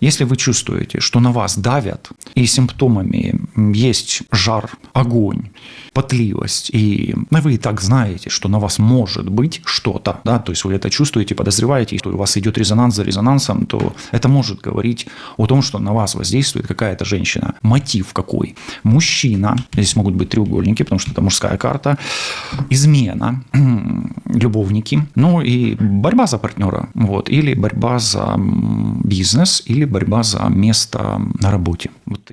Если вы чувствуете, что на вас давят, и симптомами есть жар, огонь, потливость, и вы и так знаете, что на вас может быть что-то, да, то есть вы это чувствуете, подозреваете, и у вас идет резонанс за резонансом, то это может говорить о том, что на вас воздействует какая-то женщина. Мотив какой? Мужчина, здесь могут быть треугольники, потому что это мужская карта, измена, любовники, ну и борьба за партнера, вот, или борьба за бизнес, или борьба за место на работе. Вот.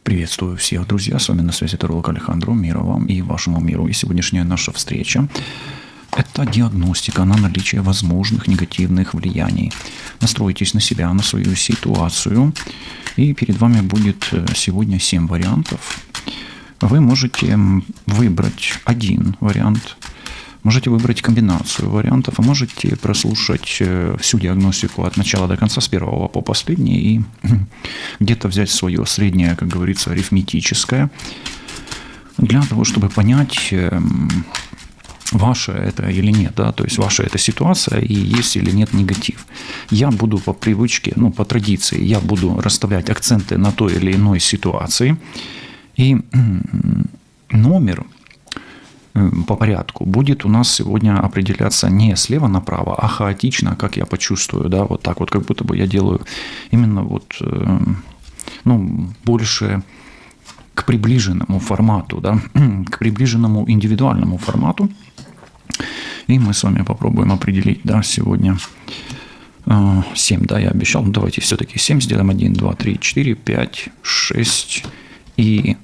Приветствую всех, друзья, с вами на связи таролог Алехандро, мира вам и вашему миру. И сегодняшняя наша встреча – это диагностика на наличие возможных негативных влияний. Настройтесь на себя, на свою ситуацию, и перед вами будет сегодня 7 вариантов. Вы можете выбрать один вариант, можете выбрать комбинацию вариантов, а можете прослушать всю диагностику от начала до конца, с первого по последний, и где-то взять свое среднее, как говорится, арифметическое, для того, чтобы понять, ваше это или нет, да, то есть ваша это ситуация и есть или нет негатив. Я буду по привычке, по традиции, я буду расставлять акценты на той или иной ситуации, и номер по порядку будет у нас сегодня определяться не слева направо, а хаотично, как я почувствую, да, вот так вот, как будто бы я делаю именно вот, больше к приближенному формату, да, к приближенному индивидуальному формату. И мы с вами попробуем определить, да, сегодня 7, да, я обещал, давайте все-таки 7 сделаем, 1, 2, 3, 4, 5, 6 и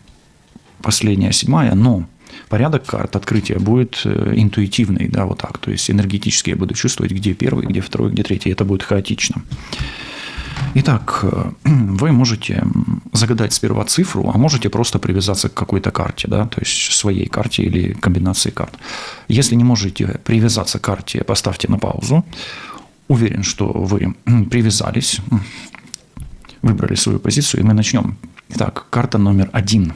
последняя 7, но порядок карт открытия будет интуитивный, да, вот так. То есть энергетически я буду чувствовать, где первый, где второй, где третий. Это будет хаотично. Итак, вы можете загадать сперва цифру, а можете просто привязаться к какой-то карте, да, то есть своей карте или комбинации карт. Если не можете привязаться к карте, поставьте на паузу. Уверен, что вы привязались, выбрали свою позицию, и мы начнем. Итак, карта номер 1.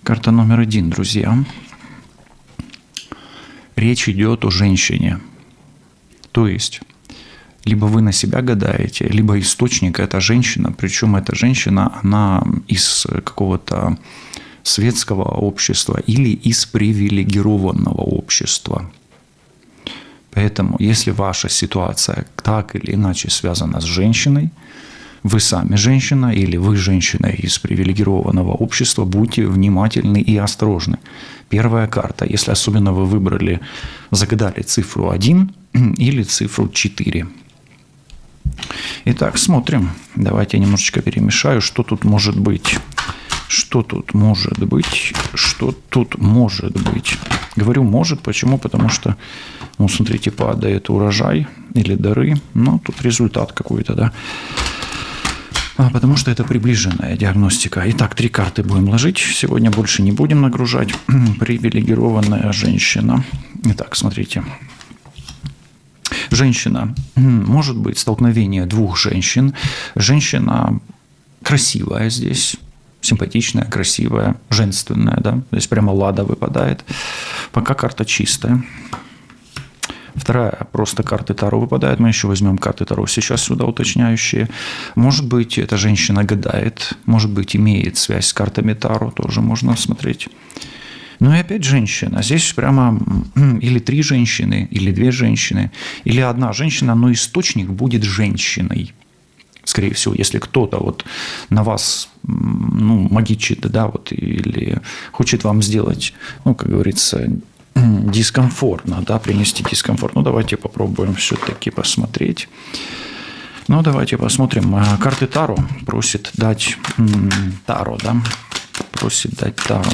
Карта номер 1, друзья. Речь идет о женщине. То есть, либо вы на себя гадаете, либо источник – это женщина. Причем эта женщина, она из какого-то светского общества или из привилегированного общества. Поэтому, если ваша ситуация так или иначе связана с женщиной, вы сами женщина или вы женщина из привилегированного общества, будьте внимательны и осторожны. Первая карта, если особенно вы загадали цифру 1 или цифру 4. Итак, смотрим. Давайте я немножечко перемешаю, что тут может быть. Что тут может быть? Что тут может быть? Говорю «может». Почему? Потому что, смотрите, падает урожай или дары. Тут результат какой-то, да. Потому что это приближенная диагностика. Итак, 3 карты будем ложить. Сегодня больше не будем нагружать. Привилегированная женщина. Итак, смотрите. Женщина. Может быть столкновение 2 женщин. Женщина красивая здесь. Симпатичная, красивая, женственная. Да? Здесь прямо лада выпадает. Пока карта чистая. Вторая, просто карты Таро выпадают. Мы еще возьмем карты Таро сейчас сюда уточняющие. Может быть, эта женщина гадает. Может быть, имеет связь с картами Таро. Тоже можно смотреть. Ну и опять женщина. Здесь прямо или 3 женщины, или 2 женщины, или 1 женщина, но источник будет женщиной. Скорее всего, если кто-то вот на вас магичит, да, вот, или хочет вам сделать, как говорится, дискомфортно, да, принести дискомфорт. Давайте попробуем все-таки посмотреть. Давайте посмотрим. Карты Таро просит дать Таро, да, просит дать Таро.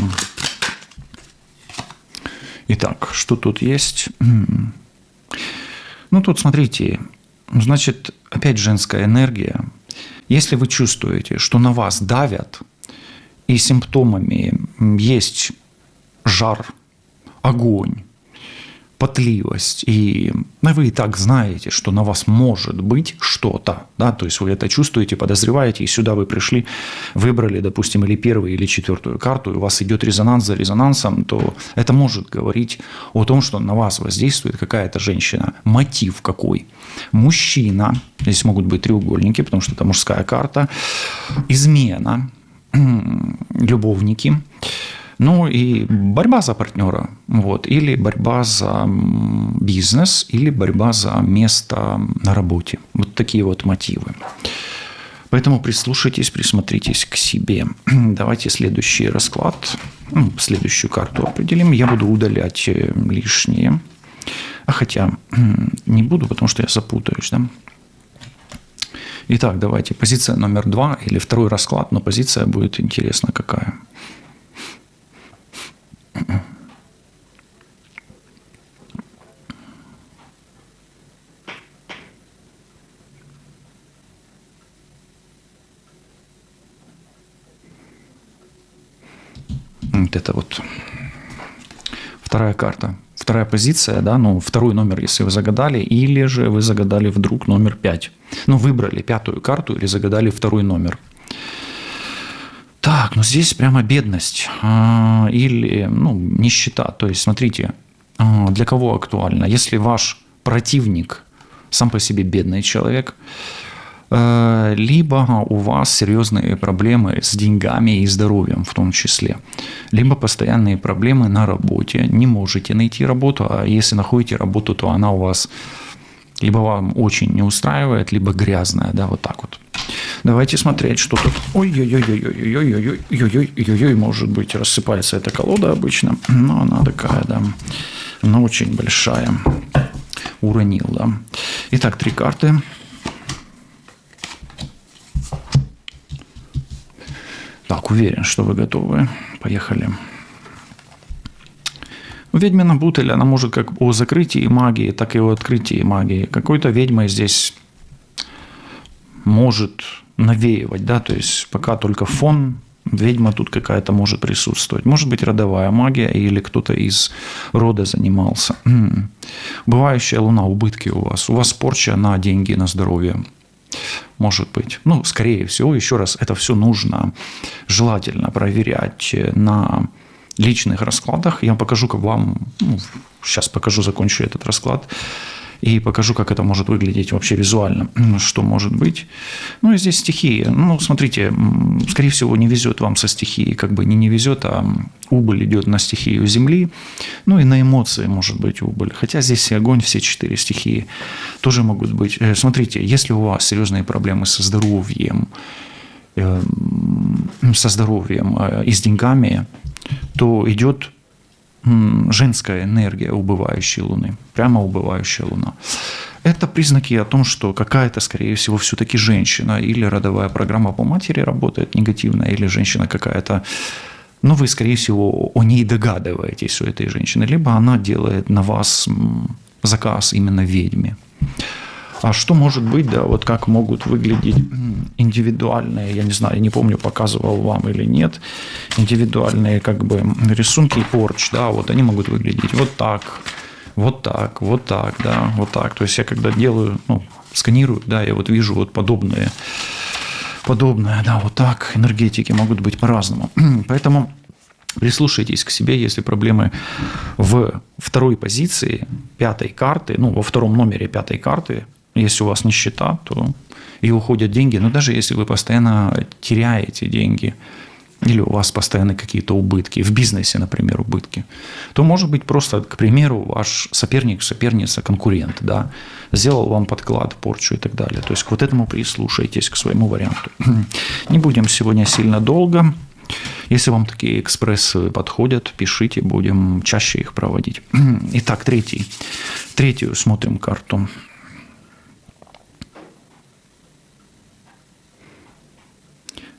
Итак, что тут есть? Тут смотрите, значит, опять женская энергия. Если вы чувствуете, что на вас давят, и симптомами есть жар, огонь, потливость, и вы и так знаете, что на вас может быть что-то, да, то есть вы это чувствуете, подозреваете, и сюда вы пришли, выбрали, допустим, или первую, или четвертую карту, и у вас идет резонанс за резонансом, то это может говорить о том, что на вас воздействует какая-то женщина. Мотив какой? Мужчина, здесь могут быть треугольники, потому что это мужская карта, измена, любовники, ну и борьба за партнера, вот, или борьба за бизнес, или борьба за место на работе. Вот такие вот мотивы. Поэтому прислушайтесь, присмотритесь к себе. Давайте следующий расклад, следующую карту определим. Я буду удалять лишнее. Хотя не буду, потому что я запутаюсь, да? Итак, давайте позиция номер 2 или второй расклад, но позиция будет интересна какая. Вот это вот вторая карта. Вторая позиция, да, ну, второй номер, если вы загадали, или же вы загадали вдруг номер 5. Ну, выбрали пятую карту или загадали второй номер. Так, ну здесь прямо бедность или, ну, нищета. То есть, смотрите, для кого актуально? Если ваш противник сам по себе бедный человек, либо у вас серьезные проблемы с деньгами и здоровьем в том числе, либо постоянные проблемы на работе, не можете найти работу, а если находите работу, то она у вас либо вам очень не устраивает, либо грязная, да, вот так вот. Давайте смотреть, что тут. Ой-ой-ой-ой-ой-ой-ой-ой-ой-ой, может быть, рассыпается эта колода обычно, но она такая, да, она очень большая. Уронил, да. Итак, 3 карты. Так, уверен, что вы готовы. Поехали. Ведьмина бутыль, она может как о закрытии магии, так и о открытии магии. Какой-то ведьмой здесь может навеивать, да, то есть пока только фон, ведьма тут какая-то может присутствовать. Может быть родовая магия или кто-то из рода занимался. Бывающая луна, убытки у вас порча на деньги, на здоровье. Может быть. Ну, скорее всего, еще раз, это все нужно желательно проверять на личных раскладах. Я покажу как вам, ну, сейчас покажу, закончу этот расклад, и покажу, как это может выглядеть вообще визуально, что может быть. Ну, и здесь стихии. Ну, смотрите, скорее всего, не везет вам со стихией, как бы не везет, а убыль идет на стихию Земли, ну, и на эмоции может быть убыль. Хотя здесь и огонь, все 4 стихии тоже могут быть. Смотрите, если у вас серьезные проблемы со здоровьем и с деньгами, то идет женская энергия убывающей луны, прямо убывающая луна. Это признаки о том, что какая-то, скорее всего, все-таки женщина или родовая программа по матери работает негативно, или женщина какая-то, ну, вы, скорее всего, о ней догадываетесь, у этой женщины, либо она делает на вас заказ именно ведьме. А что может быть, да, вот как могут выглядеть индивидуальные, я не знаю, я не помню, показывал вам или нет, индивидуальные как бы рисунки порч, да, вот они могут выглядеть вот так, вот так, вот так, да, вот так. То есть я когда делаю, ну, сканирую, да, я вот вижу вот подобное, да, вот так, энергетики могут быть по-разному. Поэтому прислушайтесь к себе, если проблемы в второй позиции 5-й карты, ну, во втором номере 5-й карты, если у вас нищета, то и уходят деньги. Но даже если вы постоянно теряете деньги, или у вас постоянно какие-то убытки, в бизнесе, например, убытки, то, может быть, просто, к примеру, ваш соперник, соперница, конкурент, да, сделал вам подклад, порчу и так далее. То есть к вот этому прислушайтесь, к своему варианту. Не будем сегодня сильно долго. Если вам такие экспрессы подходят, пишите, будем чаще их проводить. Итак, третью смотрим карту.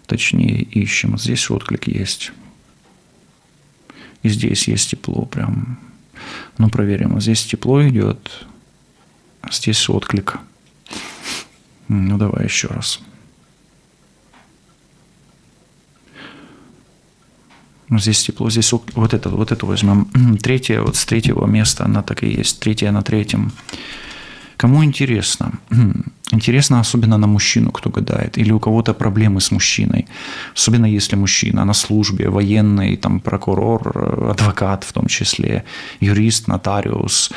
Точнее, ищем. Здесь отклик есть. И здесь есть тепло прям. Ну, проверим. Здесь тепло идет. А здесь отклик. Ну, давай еще раз. Здесь тепло, здесь вот это возьмем. Третье, вот с третьего места она так и есть. Третья на третьем. Кому интересно? Интересно особенно на мужчину, кто гадает. Или у кого-то проблемы с мужчиной. Особенно если мужчина на службе, военный, там, прокурор, адвокат в том числе, юрист, нотариус,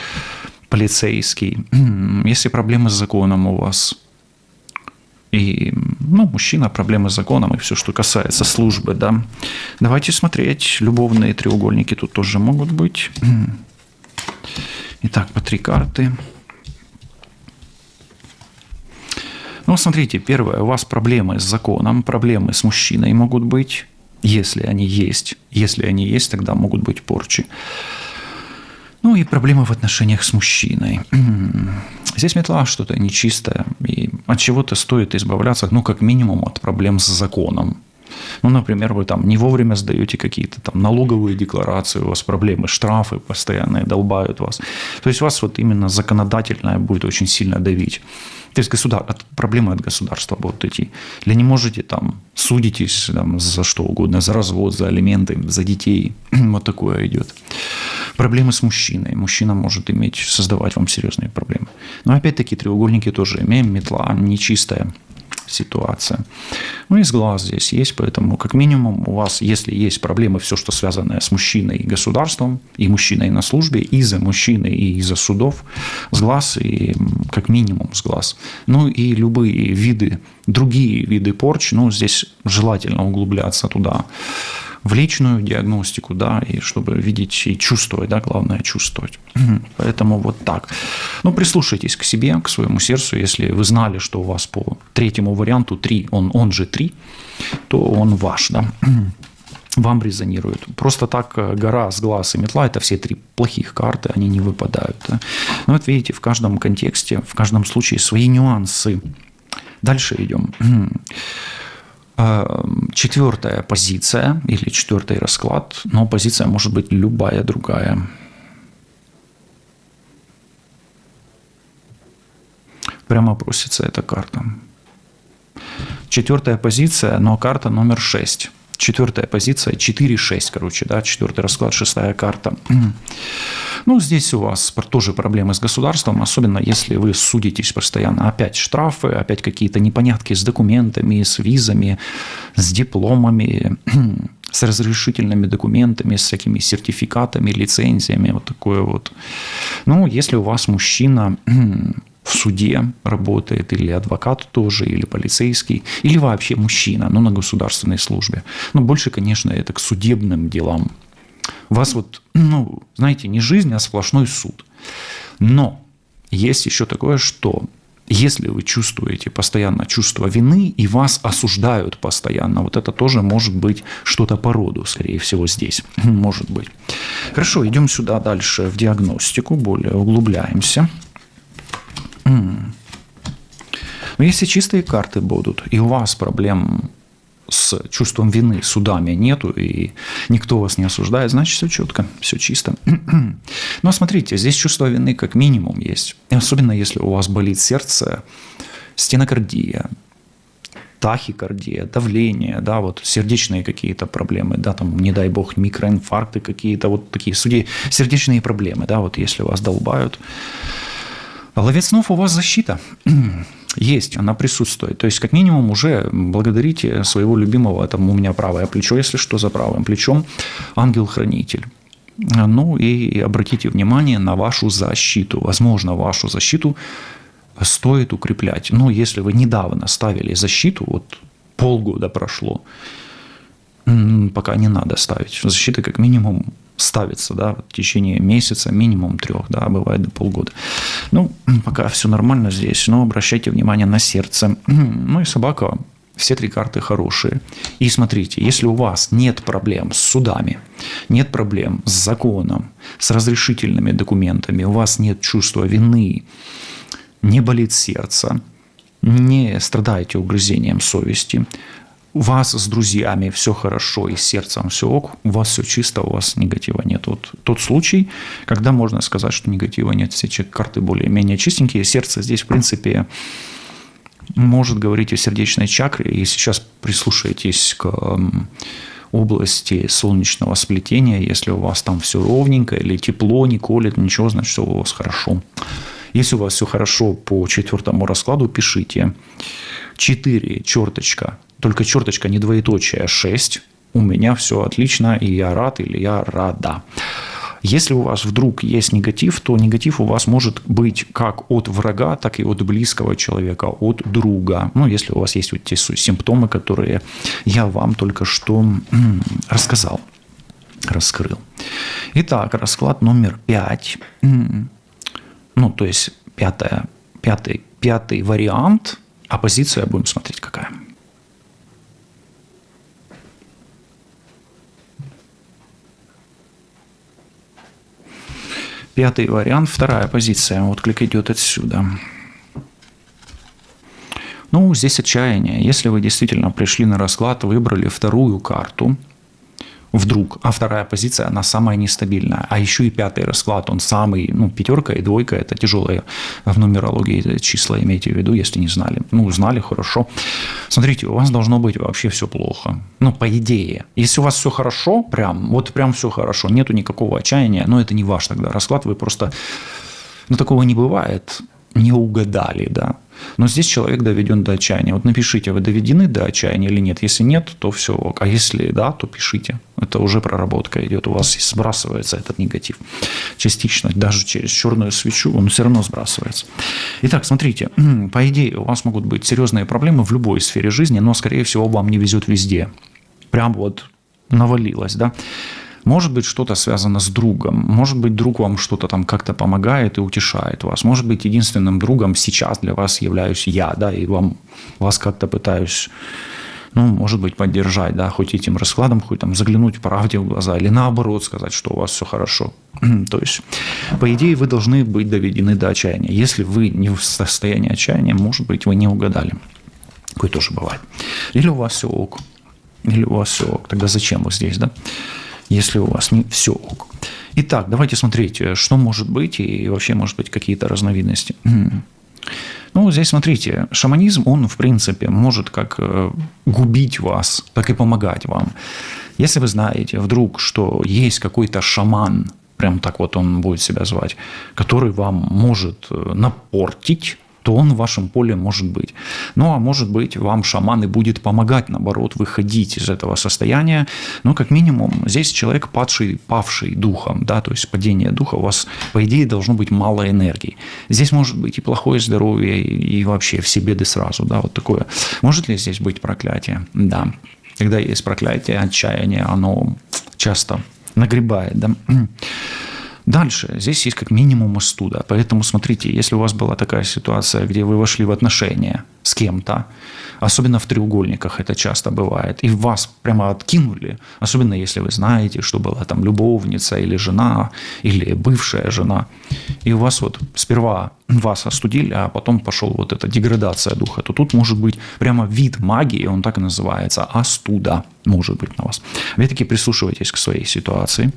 полицейский. Если проблемы с законом у вас, и, мужчина, проблемы с законом и все, что касается службы, да. Давайте смотреть. Любовные треугольники тут тоже могут быть. Итак, по 3 карты. Смотрите, первое, у вас проблемы с законом, проблемы с мужчиной могут быть, если они есть. Если они есть, тогда могут быть порчи. И проблемы в отношениях с мужчиной. Здесь метла что-то нечистое, и от чего-то стоит избавляться, как минимум, от проблем с законом. Например, вы там не вовремя сдаете какие-то там налоговые декларации, у вас проблемы, штрафы постоянные долбают вас. То есть вас вот именно законодательное будет очень сильно давить. То есть проблемы от государства будут идти. Или не можете там судитесь там, за что угодно, за развод, за алименты, за детей. Вот такое идет. Проблемы с мужчиной. Мужчина может создавать вам серьезные проблемы. Но опять-таки треугольники тоже имеем, метла нечистая ситуация. И с глаз здесь есть, поэтому как минимум у вас, если есть проблемы, все, что связанное с мужчиной и государством, и мужчиной на службе, из-за мужчины и из-за судов, с глаз и как минимум с глаз. И любые виды, другие виды порч, здесь желательно углубляться туда, в личную диагностику, да, и чтобы видеть и чувствовать, да, главное чувствовать. Поэтому вот так. Прислушайтесь к себе, к своему сердцу. Если вы знали, что у вас по третьему варианту 3, он же 3, то он ваш, да, вам резонирует. Просто так гора, с глаз и метла – это все 3 плохих карты, они не выпадают. Да. Вот видите, в каждом контексте, в каждом случае свои нюансы. Дальше идем. 4-я позиция или 4-й расклад, но позиция может быть любая другая. Прямо просится эта карта. 4-я позиция, но карта номер 6. 4-я позиция, 4-6, да, 4-й расклад, 6-я карта. Здесь у вас тоже проблемы с государством, особенно если вы судитесь постоянно. Опять штрафы, опять какие-то непонятки с документами, с визами, с дипломами, с разрешительными документами, с всякими сертификатами, лицензиями, вот такое вот. Если у вас мужчина в суде работает, или адвокат тоже, или полицейский, или вообще мужчина, на государственной службе. Больше, конечно, это к судебным делам. У вас знаете, не жизнь, а сплошной суд. Но есть еще такое, что если вы чувствуете постоянно чувство вины, и вас осуждают постоянно, вот это тоже может быть что-то по роду, скорее всего, здесь. Может быть. Хорошо, идем сюда дальше в диагностику, более углубляемся. Но если чистые карты будут, и у вас проблем с чувством вины, судами нету, и никто вас не осуждает, значит, все четко, все чисто. Но смотрите, здесь чувство вины как минимум есть. И особенно если у вас болит сердце, стенокардия, тахикардия, давление, да, вот сердечные какие-то проблемы, да, там, не дай бог, микроинфаркты какие-то, вот такие сердечные проблемы, да, вот если вас долбают. Ловец снов, у вас защита есть, она присутствует. То есть, как минимум, уже благодарите своего любимого, там у меня правое плечо, если что, за правым плечом, ангел-хранитель. И обратите внимание на вашу защиту. Возможно, вашу защиту стоит укреплять. Если вы недавно ставили защиту, вот полгода прошло, пока не надо ставить. Защита как минимум ставится, да, в течение месяца, минимум 3, да, бывает до полгода. Пока все нормально здесь, но обращайте внимание на сердце. И собака, все 3 карты хорошие. И смотрите, если у вас нет проблем с судами, нет проблем с законом, с разрешительными документами, у вас нет чувства вины, не болит сердце, не страдаете угрызением совести, у вас с друзьями все хорошо и с сердцем все ок, у вас все чисто, у вас негатива нет. Вот тот случай, когда можно сказать, что негатива нет, все карты более-менее чистенькие. Сердце здесь, в принципе, может говорить о сердечной чакре. И сейчас прислушайтесь к области солнечного сплетения. Если у вас там все ровненько или тепло, не колет, ничего, значит, все у вас хорошо. Если у вас все хорошо по 4-му раскладу, пишите 4, черточка, только черточка не двоеточие, 6. У меня все отлично, и я рад или я рада. Если у вас вдруг есть негатив, то негатив у вас может быть как от врага, так и от близкого человека, от друга. Ну, если у вас есть вот те симптомы, которые я вам только что раскрыл. Итак, расклад номер 5. Ну, то есть пятый вариант, а позиция будем смотреть какая. Пятый вариант, вторая позиция. Отклик идет отсюда. Ну, здесь отчаяние. Если вы действительно пришли на расклад, выбрали вторую карту, вдруг, а вторая позиция, она самая нестабильная. А еще и пятый расклад, он самый, ну, 5 и 2, это тяжелые в нумерологии числа, имейте в виду, если не знали. Ну, знали, хорошо. Смотрите, у вас должно быть вообще все плохо. Ну, по идее. Если у вас все хорошо, прям все хорошо, нету никакого отчаяния, но это не ваш тогда расклад, вы просто, ну, такого не бывает, не угадали, да. Но здесь человек доведен до отчаяния. Вот напишите, вы доведены до отчаяния или нет. Если нет, то все ок. А если да, то пишите. Это уже проработка идет. У вас сбрасывается этот негатив. Частично, даже через черную свечу, он все равно сбрасывается. Итак, смотрите. По идее, у вас могут быть серьезные проблемы в любой сфере жизни, но, скорее всего, вам не везет везде. Прям вот навалилось, да. Может быть, что-то связано с другом. Может быть, друг вам что-то там как-то помогает и утешает вас. Может быть, единственным другом сейчас для вас являюсь я, да, и вас как-то пытаюсь, ну, может быть, поддержать, да, хоть этим раскладом, хоть там заглянуть правде в глаза или наоборот сказать, что у вас все хорошо. То есть, по идее, вы должны быть доведены до отчаяния. Если вы не в состоянии отчаяния, может быть, вы не угадали. Такое тоже бывает. Или у вас все ок. Тогда зачем вы здесь, да? Если у вас не все ок. Итак, давайте смотреть, что может быть и вообще, может быть, какие-то разновидности. Ну, здесь смотрите, шаманизм, он, в принципе, может как губить вас, так и помогать вам. Если вы знаете вдруг, что есть какой-то шаман, прям так вот он будет себя звать, который вам может напортить, то он в вашем поле может быть. Ну, а может быть, вам шаман и будет помогать, наоборот, выходить из этого состояния. Но, как минимум, здесь человек павший духом, да, то есть падение духа, у вас, по идее, должно быть мало энергии. Здесь может быть и плохое здоровье, и вообще все беды сразу, да, вот такое. Может ли здесь быть проклятие? Да. Когда есть проклятие, отчаяние, оно часто нагребает, да. Дальше, здесь есть как минимум остуда. Поэтому смотрите, если у вас была такая ситуация, где вы вошли в отношения с кем-то, особенно в треугольниках это часто бывает, и вас прямо откинули, особенно если вы знаете, что была там любовница или жена, или бывшая жена, и у вас вот сперва вас остудили, а потом пошел вот эта деградация духа, то тут может быть прямо вид магии, он так и называется, остуда может быть на вас. Вы таки прислушивайтесь к своей ситуации.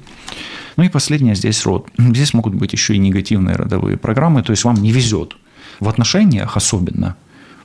Ну и последнее здесь род. Здесь могут быть еще и негативные родовые программы, то есть вам не везет в отношениях особенно.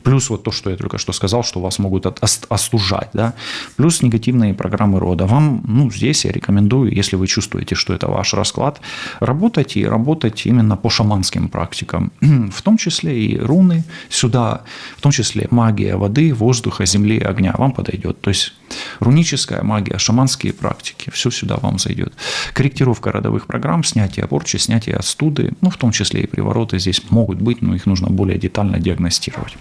Плюс вот то, что я только что сказал, что вас могут остужать, да. Плюс негативные программы рода. Вам, ну, здесь я рекомендую, если вы чувствуете, что это ваш расклад, работать именно по шаманским практикам. В том числе и руны сюда, в том числе магия воды, воздуха, земли, огня вам подойдет. То есть руническая магия, шаманские практики, все сюда вам зайдет. Корректировка родовых программ, снятие порчи, снятие отстуды, ну, в том числе и привороты здесь могут быть, но их нужно более детально диагностировать.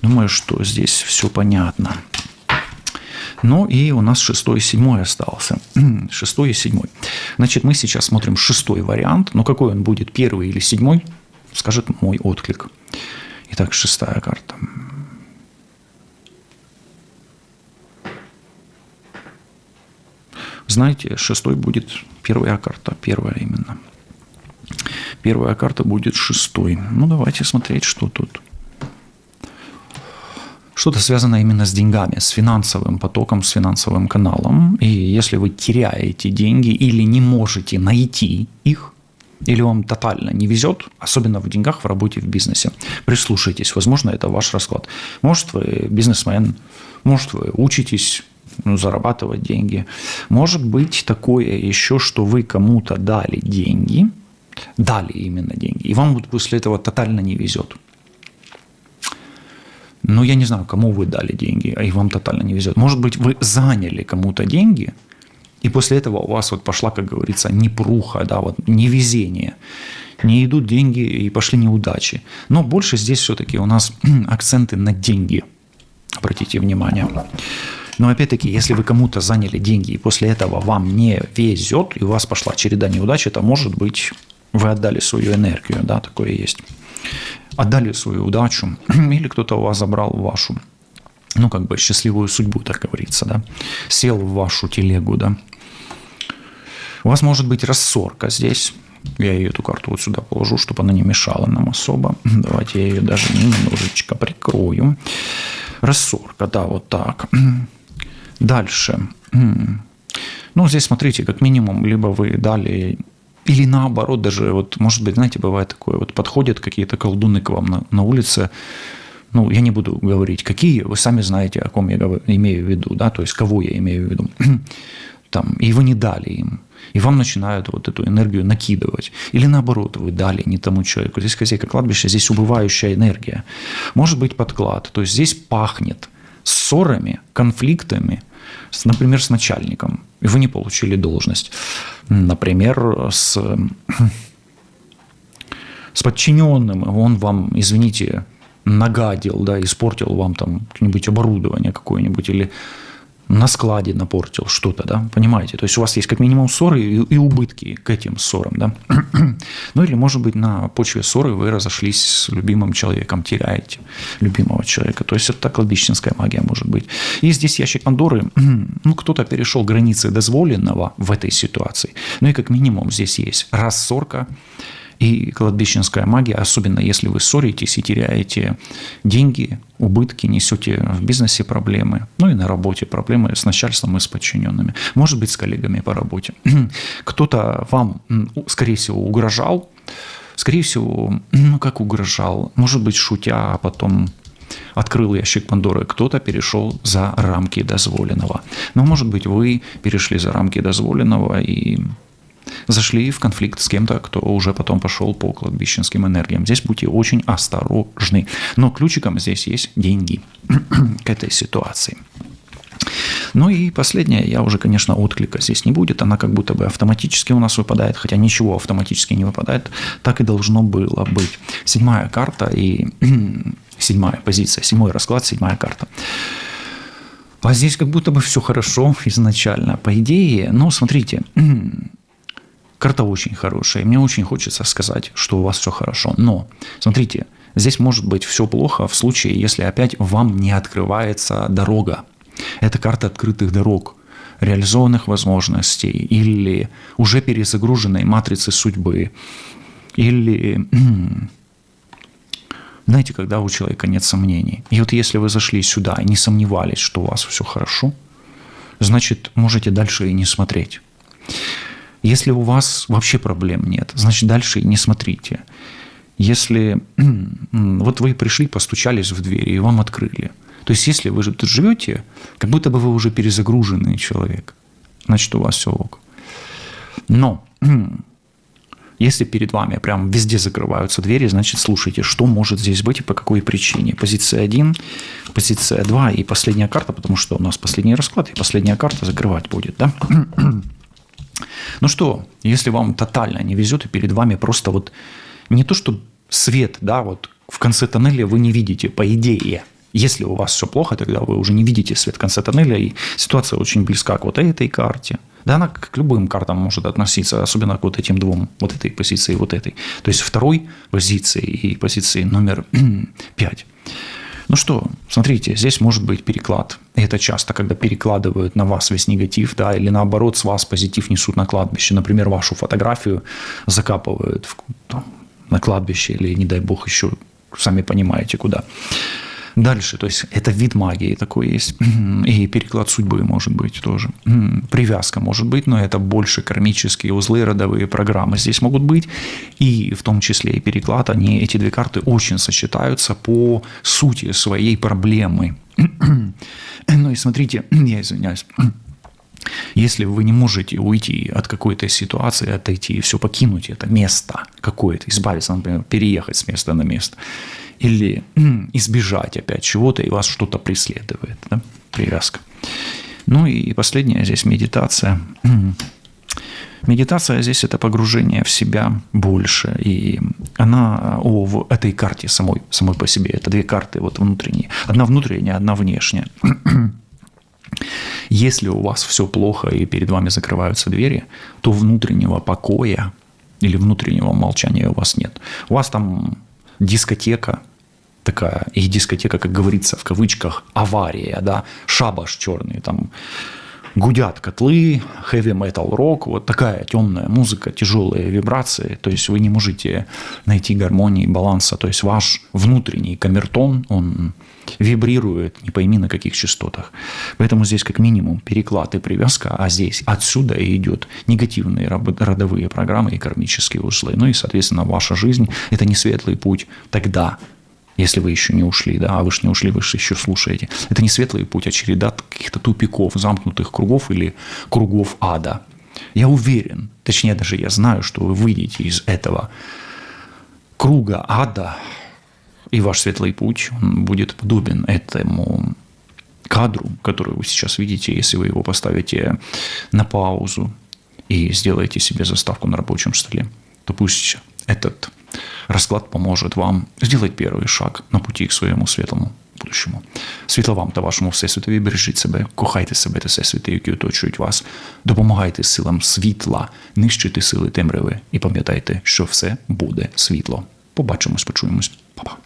Думаю, что здесь все понятно. Ну и у нас 6 и 7 остался. 6 и 7. Значит, мы сейчас смотрим 6 вариант. Но какой он будет, 1 или 7, скажет мой отклик. Итак, 6 карта. Знаете, 6 будет первая карта. Первая именно. Первая карта будет 6. Ну, давайте смотреть, что тут. Что-то связано именно с деньгами, с финансовым потоком, с финансовым каналом. И если вы теряете деньги или не можете найти их, или вам тотально не везет, особенно в деньгах, в работе, в бизнесе, прислушайтесь. Возможно, это ваш расклад. Может, вы бизнесмен, может, вы учитесь зарабатывать деньги. Может быть такое еще, что вы кому-то дали деньги, именно деньги, и вам вот после этого тотально не везет. Ну, я не знаю, кому вы дали деньги, и вам тотально не везет. Может быть, вы заняли кому-то деньги, и после этого у вас вот пошла, как говорится, непруха, да, вот невезение. Не идут деньги, и пошли неудачи. Но больше здесь все-таки у нас акценты на деньги. Обратите внимание. Но опять-таки, если вы кому-то заняли деньги, и после этого вам не везет, и у вас пошла череда неудач, это может быть, вы отдали свою энергию, да, такое есть. Отдали свою удачу, или кто-то у вас забрал вашу, ну, как бы счастливую судьбу, так говорится, да, сел в вашу телегу, да. У вас может быть рассорка здесь. Я ее, эту карту вот сюда положу, чтобы она не мешала нам особо. Давайте я ее даже немножечко прикрою. Рассорка, да, вот так. Дальше. Ну, здесь, смотрите, как минимум, либо вы дали... Или наоборот, даже, вот, может быть, знаете, бывает такое, вот подходят какие-то колдуны к вам на улице, ну, я не буду говорить, какие, вы сами знаете, о ком я имею в виду, да, то есть, кого я имею в виду, там, и вы не дали им, и вам начинают вот эту энергию накидывать. Или наоборот, вы дали не тому человеку. Здесь хозяйка кладбища, здесь убывающая энергия. Может быть подклад, то есть, здесь пахнет ссорами, конфликтами, например, с начальником, и вы не получили должность. Например, с подчиненным, он вам, извините, нагадил, да, испортил вам там какое-нибудь оборудование какое-нибудь, или на складе напортил что-то, да, понимаете? То есть у вас есть как минимум ссоры и убытки к этим ссорам, да. Ну или, может быть, на почве ссоры вы разошлись с любимым человеком, теряете любимого человека. То есть это кладбищенская магия может быть. И здесь ящик Пандоры, ну, кто-то перешел границы дозволенного в этой ситуации. Ну и как минимум здесь есть рассорка и кладбищенская магия, особенно если вы ссоритесь и теряете деньги, убытки, несете в бизнесе проблемы, ну и на работе проблемы с начальством и с подчиненными, может быть, с коллегами по работе. Кто-то вам, скорее всего, угрожал, скорее всего, ну как угрожал, может быть, шутя, а потом открыл ящик Пандоры, кто-то перешел за рамки дозволенного. Но, может быть, вы перешли за рамки дозволенного и зашли в конфликт с кем-то, кто уже потом пошел по кладбищенским энергиям. Здесь будьте очень осторожны. Но ключиком здесь есть деньги к этой ситуации. Ну и последняя, я уже, конечно, отклика здесь не будет, она как будто бы автоматически у нас выпадает, хотя ничего автоматически не выпадает, так и должно было быть. 7-я карта и 7-я позиция, 7-й расклад, 7-я карта. А здесь как будто бы все хорошо изначально. По идее, ну, смотрите, карта очень хорошая, и мне очень хочется сказать, что у вас все хорошо. Но, смотрите, здесь может быть все плохо в случае, если опять вам не открывается дорога. Это карта открытых дорог, реализованных возможностей или уже перезагруженной матрицы судьбы. Или, знаете, когда у человека нет сомнений. И вот если вы зашли сюда и не сомневались, что у вас все хорошо, значит, можете дальше и не смотреть. Если у вас вообще проблем нет, значит, дальше и не смотрите. Если вот вы пришли, постучались в дверь, и вам открыли. То есть, если вы тут живете, как будто бы вы уже перезагруженный человек, значит, у вас все ок. Но если перед вами прям везде закрываются двери, значит, слушайте, что может здесь быть и по какой причине. Позиция 1, позиция 2 и последняя карта, потому что у нас последний расклад, и последняя карта закрывать будет, да? Ну что, если вам тотально не везет, и перед вами просто вот не то, что свет, да, вот в конце тоннеля вы не видите, по идее. Если у вас все плохо, тогда вы уже не видите свет в конце тоннеля, и ситуация очень близка к вот этой карте. Да, она к любым картам может относиться, особенно к вот этим двум, вот этой позиции и вот этой. То есть второй позиции и позиции номер 5. Ну что, смотрите, здесь может быть переклад. И это часто, когда перекладывают на вас весь негатив, да, или наоборот, с вас позитив несут на кладбище. Например, вашу фотографию закапывают на кладбище или, не дай бог, еще сами понимаете, куда. Дальше, то есть это вид магии такой есть. И переклад судьбы может быть тоже. Привязка может быть, но это больше кармические узлы, родовые программы здесь могут быть. И в том числе и переклад, эти две карты очень сочетаются по сути своей проблемы. Ну и смотрите, я извиняюсь. Если вы не можете уйти от какой-то ситуации, отойти и все покинуть это место какое-то, избавиться, например, переехать с места на место, или избежать опять чего-то, и вас что-то преследует, да? Привязка. Ну и последняя здесь медитация. Медитация здесь – это погружение в себя больше, и она в этой карте самой по себе. Это две карты вот внутренние. Одна внутренняя, одна внешняя. Если у вас все плохо и перед вами закрываются двери, то внутреннего покоя или внутреннего молчания у вас нет. У вас там дискотека такая, и дискотека, как говорится в кавычках, авария, да, шабаш черный, там гудят котлы, heavy metal rock, вот такая темная музыка, тяжелые вибрации, то есть вы не можете найти гармонии, баланса, то есть ваш внутренний камертон, он вибрирует, не пойми на каких частотах. Поэтому здесь как минимум переклад и привязка, а здесь отсюда и идет негативные родовые программы и кармические узлы. Ну и, соответственно, ваша жизнь – это не светлый путь тогда, если вы еще не ушли, да, а вы же не ушли, вы же еще слушаете. Это не светлый путь, а череда каких-то тупиков, замкнутых кругов или кругов ада. Я уверен, точнее даже я знаю, что вы выйдете из этого круга ада, и ваш светлый путь он будет подобен этому кадру, который вы сейчас видите, если вы его поставите на паузу и сделаете себе заставку на рабочем столе, то пусть этот расклад поможет вам сделать перший шаг на путі к своєму світлому будущому. Світла вам та вашому всесвітові, бережіть себе, кохайте себе та всесвіти, які оточують вас, допомагайте силам світла нищити сили темряви і пам'ятайте, що все буде світло. Побачимось, почуємось. Па-па.